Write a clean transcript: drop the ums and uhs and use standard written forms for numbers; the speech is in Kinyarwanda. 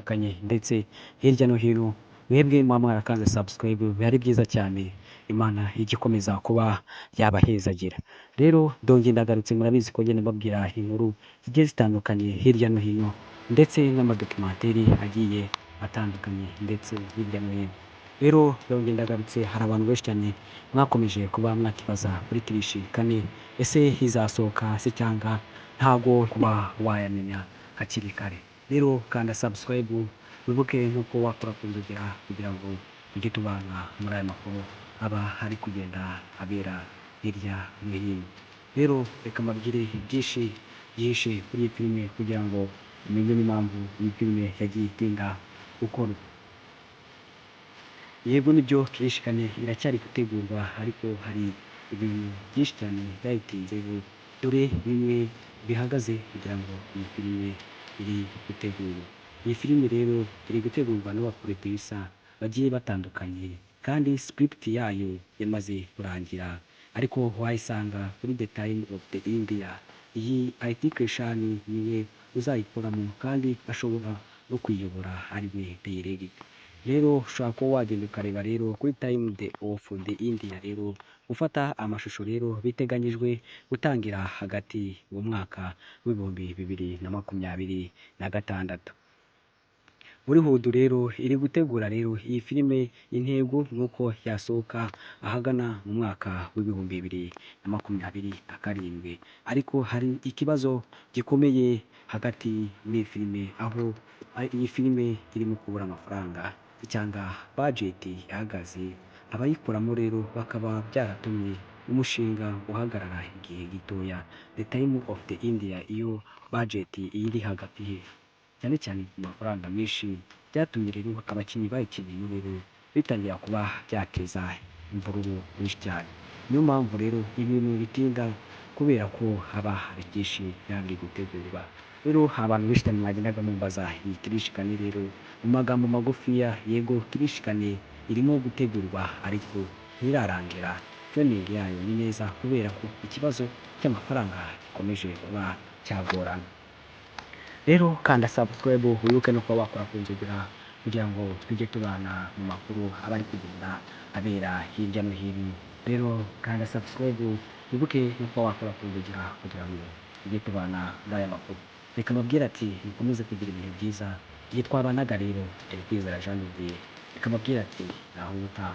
hatandukanye ndetse hirya no hino, mwebwe muba mwarakanze subscribe biba ari byiza cyane, Imana ijya ikomeza kuba yabahezagira. Rero ndongeye ndagarutse, murabizi ko ngenda mbabwira inkuru zigiye zitandukanye hirya no hino ndetse n'amadokumenteri agiye atandukanye ndetse hirya no hino. Rero ndongeye ndagarutse, hari abantu benshi cyane mwakomeje kuba mwakibaza kuri kirishi kane, ese izasohoka se cyangwa ntago kuba wayamenya hakiri kare. Rero kanda subscribe, wibuke nuko wakora kunzogera kugira ngo tujye tubana muri aya makuru aba ari kugenda abera hirya no hino. Rero reka mbabwire byinshi byinshi kuri iyi filime kugira ngo umenye n'impamvu iyi filime yagiye itinda gukorwa. Yego nibyo kirishi kane iracyari gutegurwa, ariko hari ibintu byinshi cyane byayitinzeho, dore bimwe bihagaze kugira ngo iyi filime iri gutegurwa. Iyi filime rero iri gutegurwa n'abaproducer bagiye batandukanye, kandi script yayo yamaze kurangira, ariko wayisanga kuri The Time of the India. Iyi IT Krishan niwe uzayikoramo kandi ashobora no kuyiyobora ariwe director. Rero ushobora kuba wagenda ukareba rero kuri Time of the India, rero gufata amashusho rero biteganyijwe gutangira hagati mu mwaka w'ibihumbi 2026. Hollywood rero iri gutegura rero iyi filime, intego nuko yasohoka ahagana mu mwaka w'ibihumbi 2027, ariko hari ikibazo gikomeye hagati muri filime, aho iyi filime irimo kubura amafaranga cyangwa budget ihagaze. Abayikoramo rero bakaba byaratumye umushinga uhagarara igihe gitoya. The Time of the India iyo budget iri hagati cyane cyane ku mafaranga menshi, byatumye rero abakinnyi bayikeneye rero bitangira kuba byateza imvururu nyinshi cyane. Niyo mpamvu rero ibintu bitinda kubera ko haba hari byinshi biba biri gutegurwa. Rero abantu benshi cyane mwagendaga mumbaza iyi kirishi kane rero mu magambo magufiya, yego kirishi kane irimo gutegurwa ariko ntirarangira. Training yayo ni neza kubera ko ikibazo cy'amafaranga gikomeje kuba cyagorana. Rero kanda subscribe, wibuke no kuba wakora kunzogera kugira ngo tujye tubana mu makuru aba ari kugenda abera hirya no hino. Rero kanda subscribe, wibuke no kuba wakora kunzogera kugira ngo tujye tubana muri aya makuru. Reka mbabwire ati mukomeze kugira ibihe byiza. Igihe twabanaga rero, Kwizera Jean de Dieu. Reka mbabwire ati naho ubutaha.